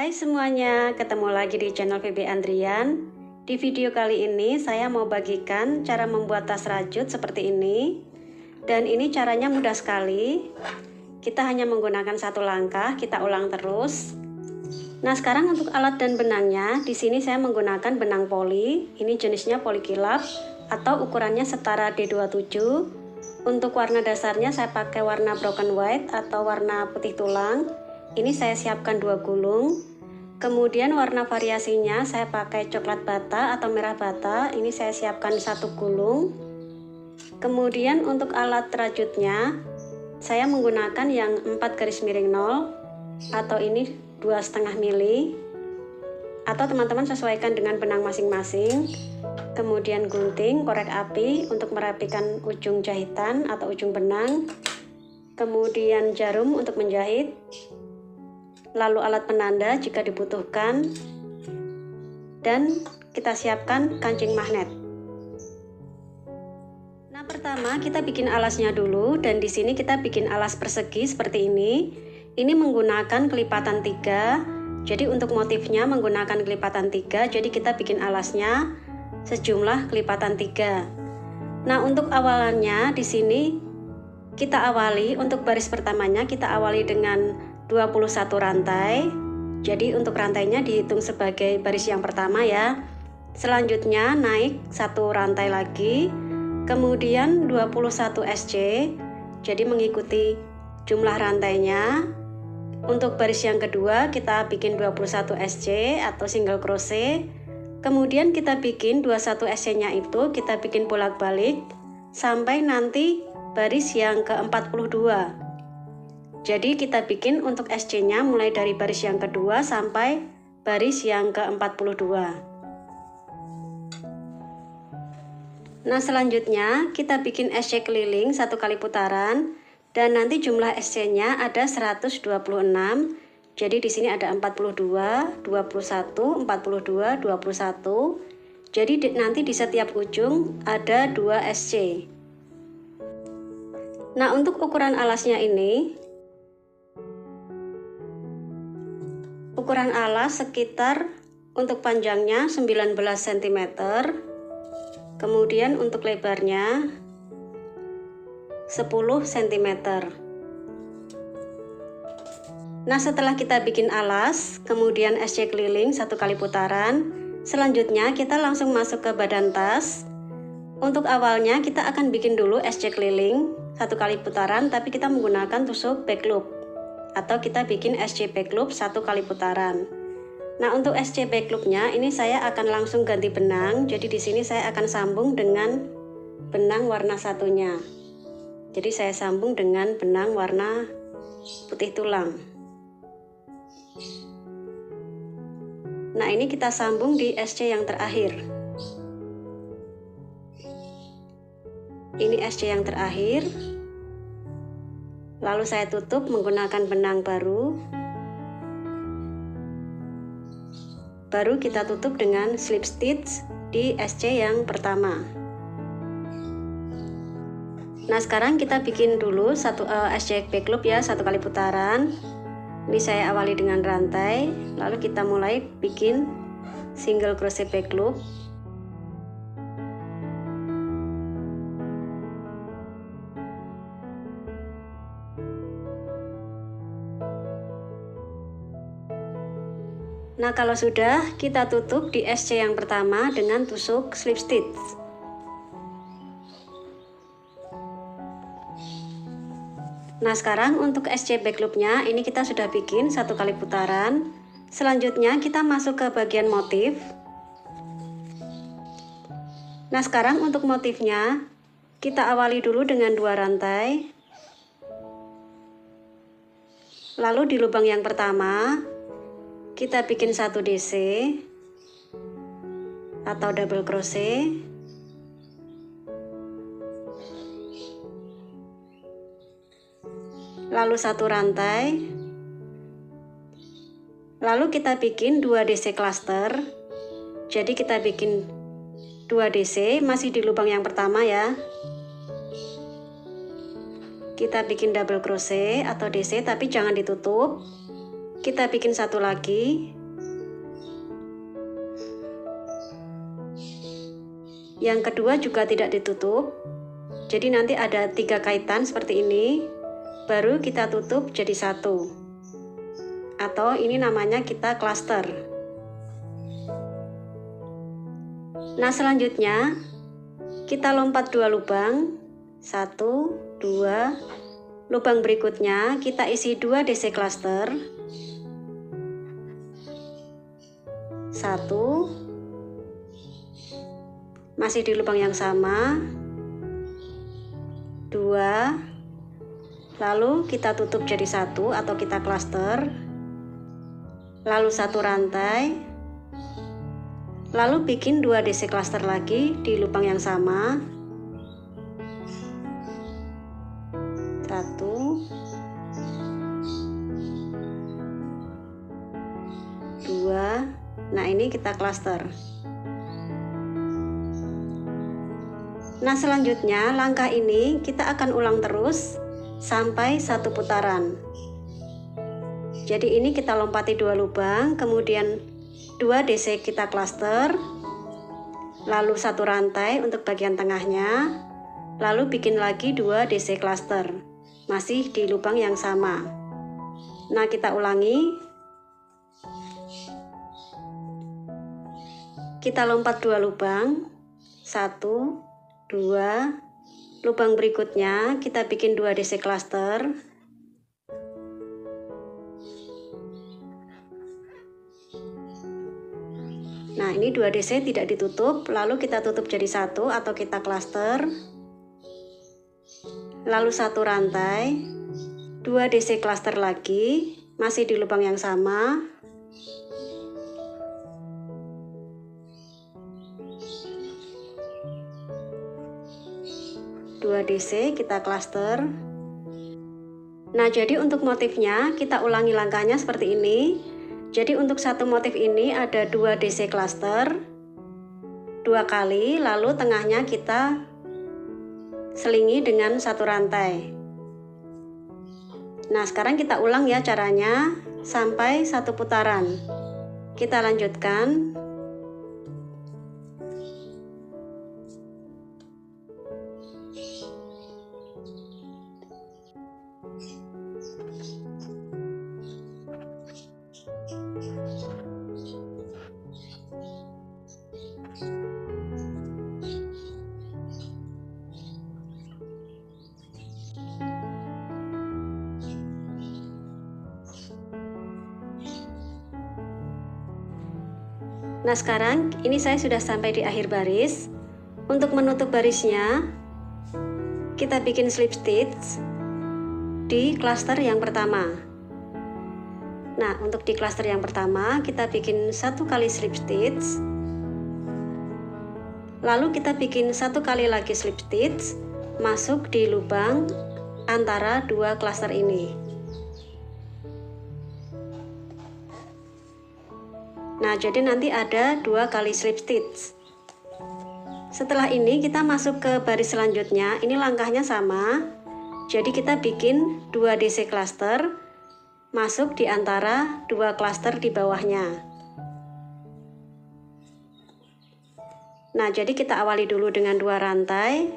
Hai semuanya, ketemu lagi di channel VB Andrian. Di video kali ini saya mau bagikan cara membuat tas rajut seperti ini. Dan ini caranya mudah sekali. Kita hanya menggunakan satu langkah, kita ulang terus. Nah, sekarang untuk alat dan benangnya, di sini saya menggunakan benang poli. Ini jenisnya poli kilap atau ukurannya setara D27. Untuk warna dasarnya saya pakai warna broken white atau warna putih tulang. Ini saya siapkan 2 gulung. Kemudian warna variasinya saya pakai coklat bata atau merah bata. Ini saya siapkan 1 gulung. Kemudian untuk alat rajutnya saya menggunakan yang 4 garis miring 0 atau ini 2,5 mili, atau teman-teman sesuaikan dengan benang masing-masing. Kemudian gunting, korek api untuk merapikan ujung jahitan atau ujung benang. Kemudian jarum untuk menjahit. Lalu alat penanda jika dibutuhkan, dan kita siapkan kancing magnet. Nah, pertama kita bikin alasnya dulu, dan di sini kita bikin alas persegi seperti ini. Ini menggunakan kelipatan 3. Jadi untuk motifnya menggunakan kelipatan 3. Jadi kita bikin alasnya sejumlah kelipatan 3. Nah, untuk awalannya di sini kita awali untuk baris pertamanya kita awali dengan 21 rantai. Jadi untuk rantainya dihitung sebagai baris yang pertama ya. Selanjutnya naik 1 rantai lagi, kemudian 21 SC. Jadi mengikuti jumlah rantainya. Untuk baris yang kedua kita bikin 21 SC atau single crochet. Kemudian kita bikin 21 SC nya itu kita bikin bolak-balik sampai nanti baris yang ke-42. Jadi kita bikin untuk SC nya mulai dari baris yang kedua sampai baris yang ke-42. Nah, selanjutnya kita bikin SC keliling 1 kali putaran, dan nanti jumlah SC nya ada 126. Jadi di sini ada 42, 21, 42, 21. Jadi nanti di setiap ujung ada 2 SC. Nah, untuk ukuran alasnya ini, ukuran alas sekitar untuk panjangnya 19 cm, kemudian untuk lebarnya 10 cm. Nah, setelah kita bikin alas, kemudian SC keliling 1 kali putaran, selanjutnya kita langsung masuk ke badan tas. Untuk awalnya kita akan bikin dulu SC keliling 1 kali putaran, tapi kita menggunakan tusuk back loop, atau kita bikin SC back loop 1 kali putaran. Nah, untuk SC back loopnya ini saya akan langsung ganti benang. Jadi di sini saya akan sambung dengan benang warna satunya. Jadi saya sambung dengan benang warna putih tulang. Nah, ini kita sambung di SC yang terakhir. Ini SC yang terakhir. Lalu saya tutup menggunakan benang baru. Baru kita tutup dengan slip stitch di SC yang pertama. Nah, sekarang kita bikin dulu SC back loop ya, 1 kali putaran. Ini saya awali dengan rantai, lalu kita mulai bikin single crochet back loop. Nah, kalau sudah, kita tutup di SC yang pertama dengan tusuk slip stitch. Nah, sekarang untuk SC back loopnya ini kita sudah bikin 1 kali putaran. Selanjutnya kita masuk ke bagian motif. Nah, sekarang untuk motifnya kita awali dulu dengan 2 rantai. Lalu di lubang yang pertama kita bikin 1 DC atau double crochet. Lalu 1 rantai. Lalu kita bikin 2 DC cluster. Jadi kita bikin 2 DC masih di lubang yang pertama ya. Kita bikin double crochet atau DC tapi jangan ditutup. Kita bikin 1 lagi Yang kedua juga tidak ditutup. Jadi nanti ada 3 kaitan seperti ini. Baru kita tutup jadi 1. Atau ini namanya kita klaster. Nah, selanjutnya kita lompat 2 lubang. 1, 2. Lubang berikutnya kita isi 2 DC klaster. 1. Masih di lubang yang sama. 2. Lalu kita tutup jadi 1 atau kita klaster. Lalu 1 rantai. Lalu bikin 2 DC klaster lagi di lubang yang sama. 1, 2. Nah, ini kita klaster. Nah, selanjutnya langkah ini kita akan ulang terus sampai 1 putaran. Jadi ini kita lompati 2 lubang, kemudian 2 DC kita klaster, lalu 1 rantai untuk bagian tengahnya, lalu bikin lagi 2 DC klaster, masih di lubang yang sama. Nah, kita ulangi. Kita lompat 2 lubang, 1, 2. Lubang berikutnya kita bikin 2 DC klaster. Nah, ini 2 DC tidak ditutup, lalu kita tutup jadi 1 atau kita klaster. Lalu 1 rantai, 2 DC klaster lagi, masih di lubang yang sama. Dua DC kita klaster. Nah, jadi untuk motifnya kita ulangi langkahnya seperti ini. Jadi untuk satu motif ini ada 2 DC klaster 2 kali, lalu tengahnya kita selingi dengan 1 rantai. Nah, sekarang kita ulang ya caranya sampai 1 putaran. Kita lanjutkan. Nah, sekarang ini saya sudah sampai di akhir baris. Untuk menutup barisnya, kita bikin slip stitch di klaster yang pertama. Nah, untuk di klaster yang pertama, kita bikin 1 kali slip stitch. Lalu kita bikin 1 kali lagi slip stitch, masuk di lubang antara 2 klaster ini. Nah, jadi nanti ada 2 kali slip stitch. Setelah ini kita masuk ke baris selanjutnya. Ini langkahnya sama. Jadi kita bikin 2 DC cluster, masuk di antara 2 cluster di bawahnya. Nah, jadi kita awali dulu dengan 2 rantai.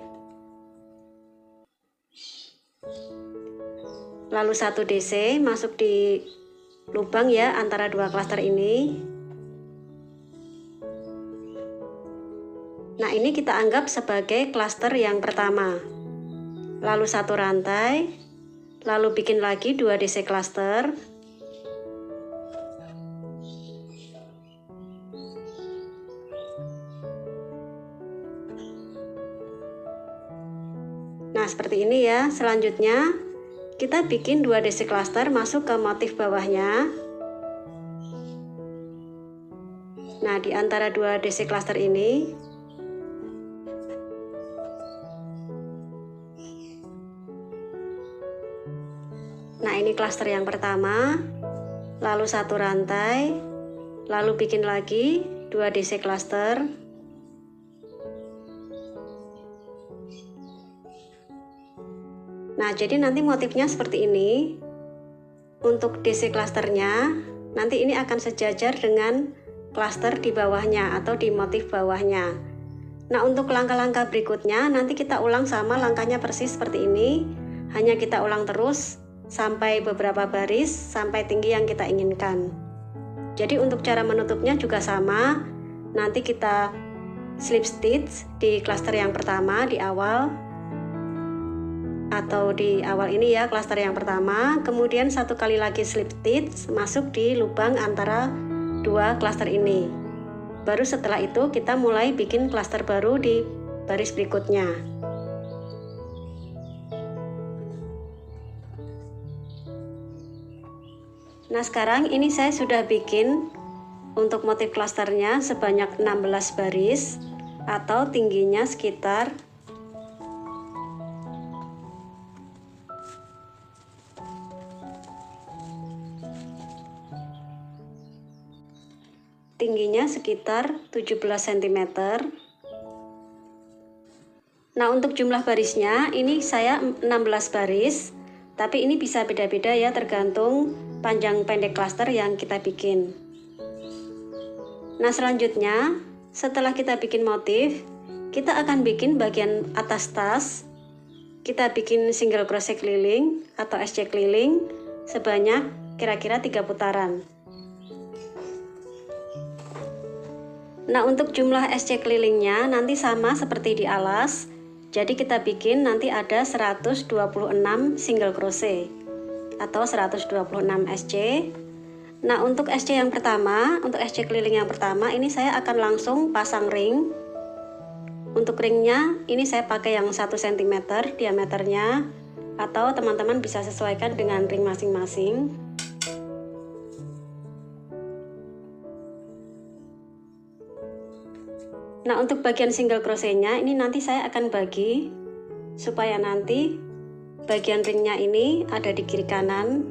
Lalu 1 DC masuk di lubang ya antara 2 cluster ini. Nah, ini kita anggap sebagai klaster yang pertama. Lalu 1 rantai, lalu bikin lagi 2 DC cluster. Nah, seperti ini ya. Selanjutnya kita bikin 2 DC cluster masuk ke motif bawahnya. Nah, di antara 2 DC cluster ini nah, ini klaster yang pertama, lalu 1 rantai, lalu bikin lagi 2 DC cluster. Nah, jadi nanti motifnya seperti ini. Untuk DC clusternya, nanti ini akan sejajar dengan klaster di bawahnya atau di motif bawahnya. Nah, untuk langkah-langkah berikutnya nanti kita ulang sama langkahnya persis seperti ini. Hanya kita ulang terus sampai beberapa baris sampai tinggi yang kita inginkan. Jadi untuk cara menutupnya juga sama. Nanti kita slip stitch di klaster yang pertama di awal, atau di awal ini ya, klaster yang pertama. Kemudian satu kali lagi slip stitch masuk di lubang antara dua klaster ini. Baru setelah itu kita mulai bikin klaster baru di baris berikutnya. Nah, sekarang ini saya sudah bikin untuk motif klasternya sebanyak 16 baris atau tingginya sekitar 17 cm. Nah, untuk jumlah barisnya ini saya 16 baris, tapi ini bisa beda-beda ya, tergantung panjang pendek klaster yang kita bikin. Nah, selanjutnya setelah kita bikin motif, kita akan bikin bagian atas tas. Kita bikin single crochet keliling atau SC keliling sebanyak kira-kira 3 putaran. Nah, untuk jumlah SC kelilingnya nanti sama seperti di alas. Jadi kita bikin nanti ada 126 single crochet atau 126 SC. Nah, untuk SC yang pertama, untuk SC keliling yang pertama ini saya akan langsung pasang ring. Untuk ringnya ini saya pakai yang 1 cm diameternya, atau teman-teman bisa sesuaikan dengan ring masing-masing. Nah, untuk bagian single crochetnya ini nanti saya akan bagi supaya nanti bagian ringnya ini ada di kiri kanan.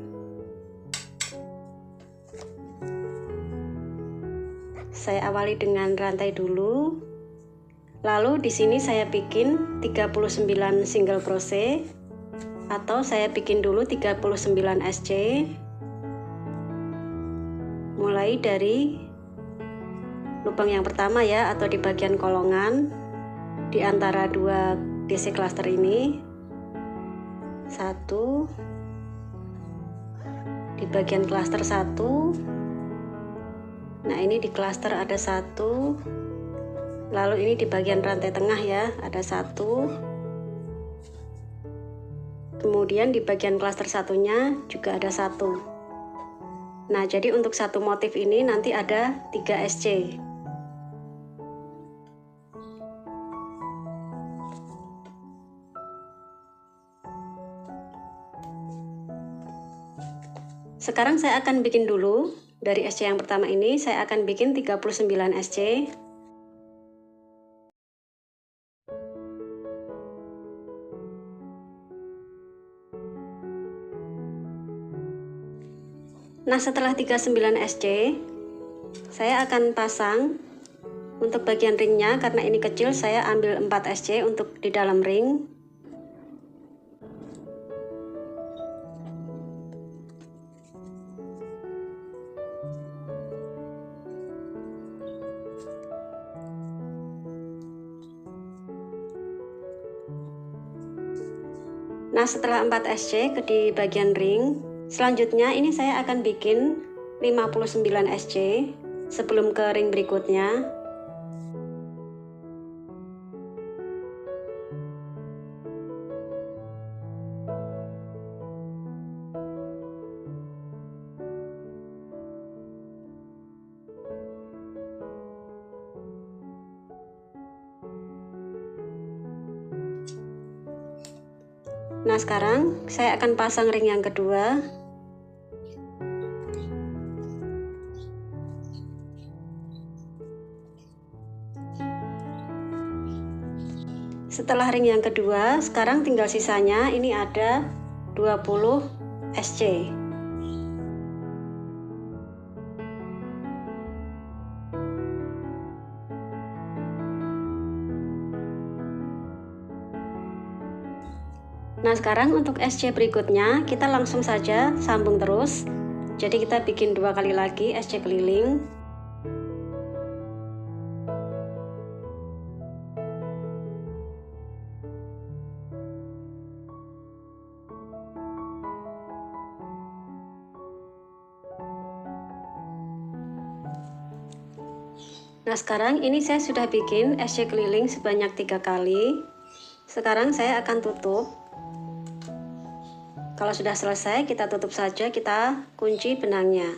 Saya awali dengan rantai dulu. Lalu di sini saya bikin 39 single crochet atau saya bikin dulu 39 SC. Mulai dari lubang yang pertama ya, atau di bagian kolongan di antara dua DC cluster ini. 1 di bagian cluster 1. Nah, ini di cluster ada 1. Lalu ini di bagian rantai tengah ya, ada 1. Kemudian di bagian cluster satunya juga ada 1. Nah, jadi untuk satu motif ini nanti ada 3 SC. Sekarang saya akan bikin dulu dari SC yang pertama ini, saya akan bikin 39 SC. Nah, setelah 39 SC, saya akan pasang untuk bagian ringnya. Karena ini kecil, saya ambil 4 SC untuk di dalam ring. Nah, setelah 4 SC di bagian ring, selanjutnya ini saya akan bikin 59 SC sebelum ke ring berikutnya. Nah, sekarang saya akan pasang ring yang kedua. Setelah ring yang kedua, sekarang tinggal sisanya ini ada 20 SC. Nah, sekarang untuk SC berikutnya kita langsung saja sambung terus. Jadi kita bikin 2 kali lagi SC keliling. Nah, sekarang ini saya sudah bikin SC keliling sebanyak 3 kali. Sekarang saya akan tutup. Kalau sudah selesai, kita tutup saja, kita kunci benangnya.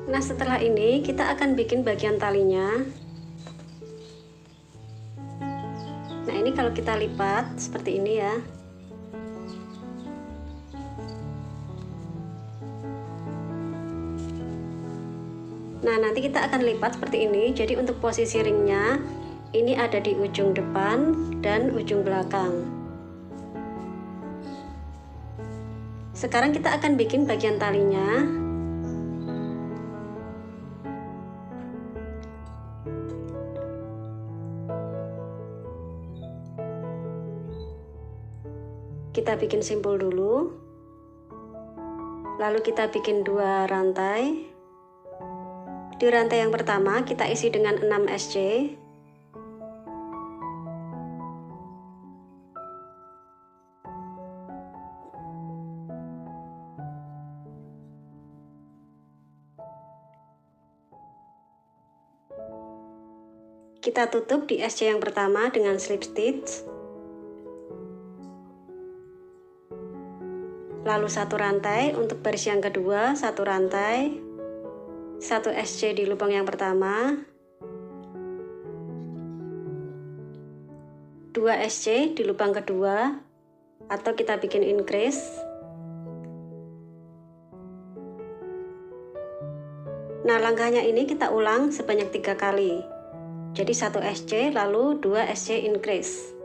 Nah, setelah ini kita akan bikin bagian talinya. Nah, ini kalau kita lipat seperti ini ya. Nah, nanti kita akan lipat seperti ini. Jadi untuk posisi ringnya ini ada di ujung depan dan ujung belakang. Sekarang kita akan bikin bagian talinya. Kita bikin simpul dulu, lalu kita bikin 2 rantai. Di rantai yang pertama kita isi dengan 6 SC. Kita tutup di SC yang pertama dengan slip stitch. Lalu 1 rantai untuk baris yang kedua, 1 rantai, 1 SC di lubang yang pertama, 2 SC di lubang kedua, atau kita bikin increase. Nah, langkahnya ini kita ulang sebanyak 3 kali. Jadi 1 SC lalu 2 SC increase.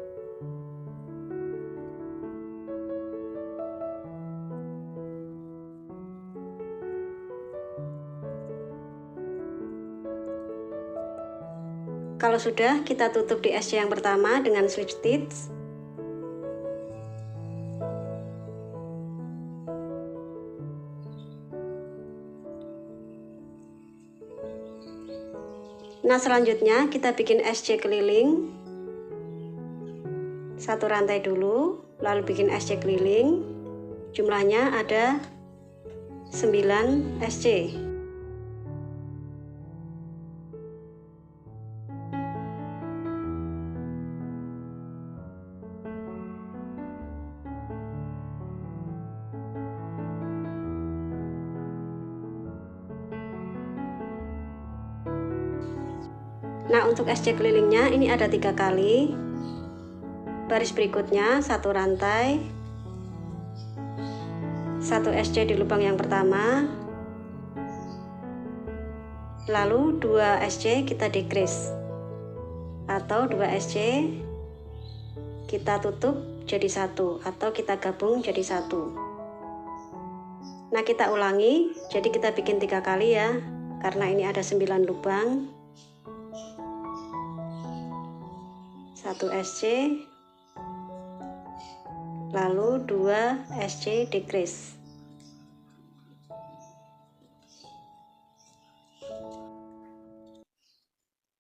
Kalau sudah, kita tutup di SC yang pertama dengan slip stitch. Nah, selanjutnya kita bikin SC keliling. 1 rantai dulu, lalu bikin SC keliling. Jumlahnya ada 9 SC. Nah, untuk SC kelilingnya ini ada 3 kali. Baris berikutnya 1 rantai, 1 SC di lubang yang pertama, lalu 2 SC kita decrease, atau 2 SC kita tutup jadi 1, atau kita gabung jadi 1. Nah, kita ulangi, jadi kita bikin 3 kali ya, karena ini ada 9 lubang. 1 SC, lalu 2 SC decrease.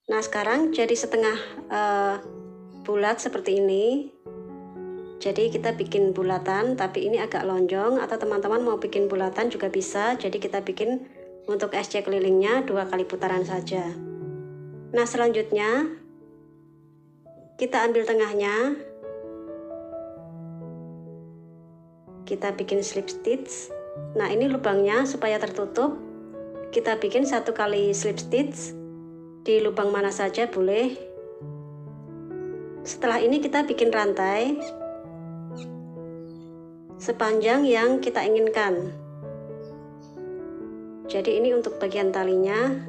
Nah, sekarang jadi setengah bulat seperti ini. Jadi kita bikin bulatan, tapi ini agak lonjong, atau teman-teman mau bikin bulatan juga bisa. Jadi kita bikin untuk SC kelilingnya 2 kali putaran saja. Nah, selanjutnya Kita ambil tengahnya, kita bikin slip stitch. Nah, ini lubangnya supaya tertutup, kita bikin 1 kali slip stitch di lubang mana saja boleh. Setelah ini kita bikin rantai sepanjang yang kita inginkan. Jadi ini untuk bagian talinya.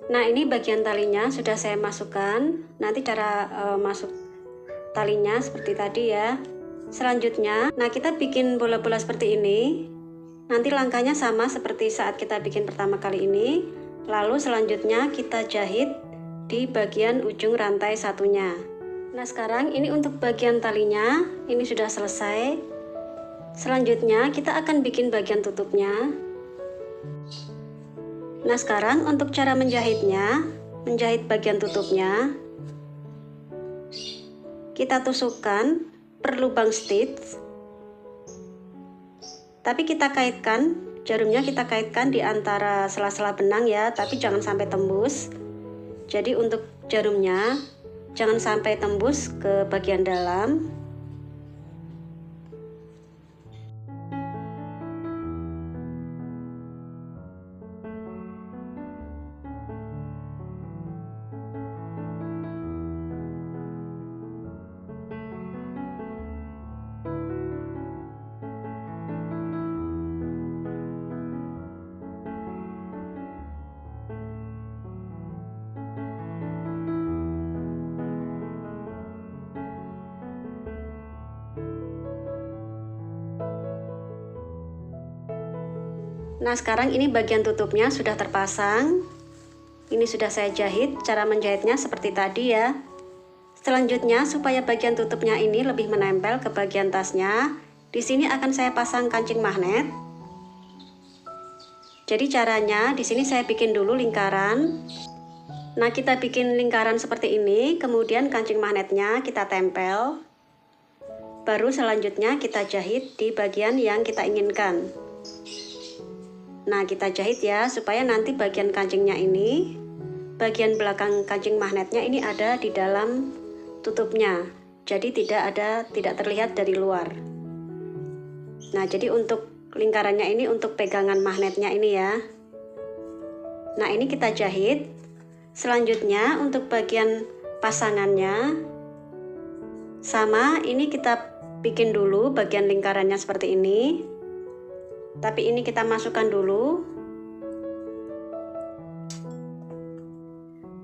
Nah, ini bagian talinya sudah saya masukkan. Nanti cara masuk talinya seperti tadi ya. Selanjutnya, nah kita bikin bola-bola seperti ini. Nanti langkahnya sama seperti saat kita bikin pertama kali ini. Lalu selanjutnya kita jahit di bagian ujung rantai satunya. Nah, sekarang ini untuk bagian talinya, ini sudah selesai. Selanjutnya kita akan bikin bagian tutupnya. Nah, sekarang untuk cara menjahitnya, menjahit bagian tutupnya, kita tusukkan per lubang stitch, tapi kita kaitkan, jarumnya kita kaitkan di antara sela-sela benang ya, tapi jangan sampai tembus. Jadi untuk jarumnya jangan sampai tembus ke bagian dalam. Nah, sekarang ini bagian tutupnya sudah terpasang. Ini sudah saya jahit. Cara menjahitnya seperti tadi ya. Selanjutnya, supaya bagian tutupnya ini lebih menempel ke bagian tasnya, di sini akan saya pasang kancing magnet. Jadi caranya di sini saya bikin dulu lingkaran. Nah, kita bikin lingkaran seperti ini, kemudian kancing magnetnya kita tempel. Baru selanjutnya kita jahit di bagian yang kita inginkan. Nah, kita jahit ya, supaya nanti bagian kancingnya ini, bagian belakang kancing magnetnya ini ada di dalam tutupnya. Jadi tidak terlihat dari luar. Nah, jadi untuk lingkarannya ini untuk pegangan magnetnya ini ya. Nah, ini kita jahit. Selanjutnya untuk bagian pasangannya, sama ini kita bikin dulu bagian lingkarannya seperti ini. Tapi ini kita masukkan dulu.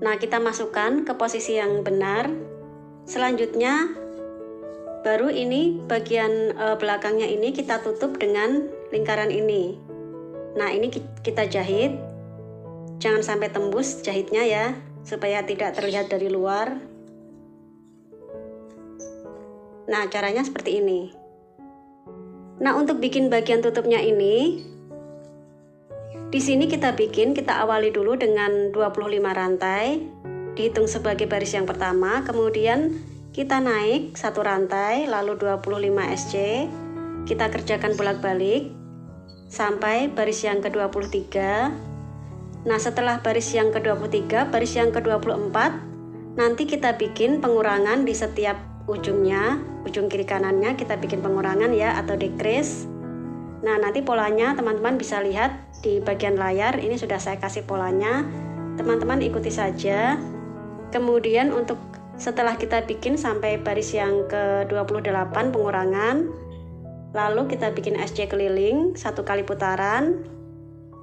Nah, kita masukkan ke posisi yang benar. Selanjutnya baru ini bagian belakangnya ini kita tutup dengan lingkaran ini. Nah, ini kita jahit. jangan sampai tembus jahitnya ya, supaya tidak terlihat dari luar. Nah, caranya seperti ini. Nah, untuk bikin bagian tutupnya ini, di sini kita awali dulu dengan 25 rantai, dihitung sebagai baris yang pertama, kemudian kita naik 1 rantai, lalu 25 SC, kita kerjakan bolak-balik sampai baris yang ke-23. Nah, setelah baris yang ke-23, baris yang ke-24, nanti kita bikin pengurangan di setiap ujungnya, ujung kiri kanannya kita bikin pengurangan ya, atau decrease. Nah, nanti polanya teman-teman bisa lihat di bagian layar, ini sudah saya kasih polanya, teman-teman ikuti saja. Kemudian untuk setelah kita bikin sampai baris yang ke-28 pengurangan, lalu kita bikin SC keliling 1 kali putaran,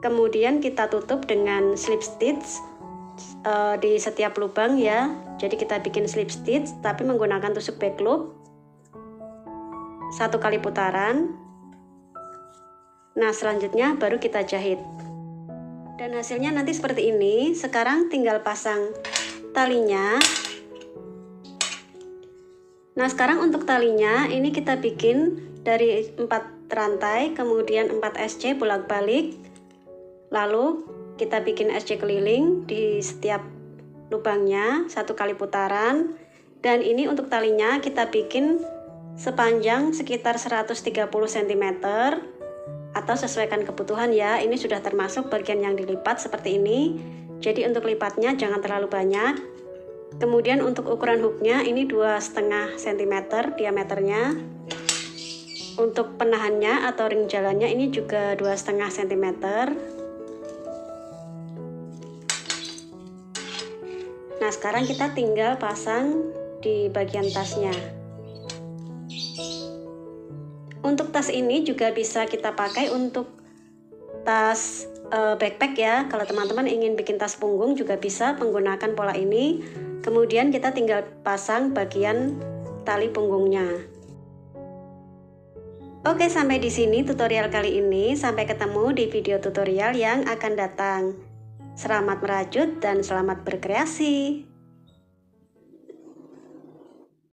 kemudian kita tutup dengan slip stitch di setiap lubang ya. Jadi kita bikin slip stitch tapi menggunakan tusuk back loop 1 kali putaran. Nah, selanjutnya baru kita jahit. Dan hasilnya nanti seperti ini. Sekarang tinggal pasang talinya. Nah, sekarang untuk talinya ini kita bikin dari 4 rantai, kemudian 4 SC bolak-balik, lalu kita bikin SC keliling di setiap lubangnya 1 kali putaran. Dan ini untuk talinya kita bikin sepanjang sekitar 130 cm atau sesuaikan kebutuhan ya. Ini sudah termasuk bagian yang dilipat seperti ini, jadi untuk lipatnya jangan terlalu banyak. Kemudian untuk ukuran hooknya ini 2,5 cm diameternya. Untuk penahannya atau ring jalannya ini juga 2,5 cm. Nah, sekarang kita tinggal pasang di bagian tasnya. Untuk tas ini juga bisa kita pakai untuk tas backpack ya. Kalau teman-teman ingin bikin tas punggung juga bisa menggunakan pola ini. Kemudian kita tinggal pasang bagian tali punggungnya. Oke, sampai di sini tutorial kali ini. Sampai ketemu di video tutorial yang akan datang. Selamat merajut dan selamat berkreasi.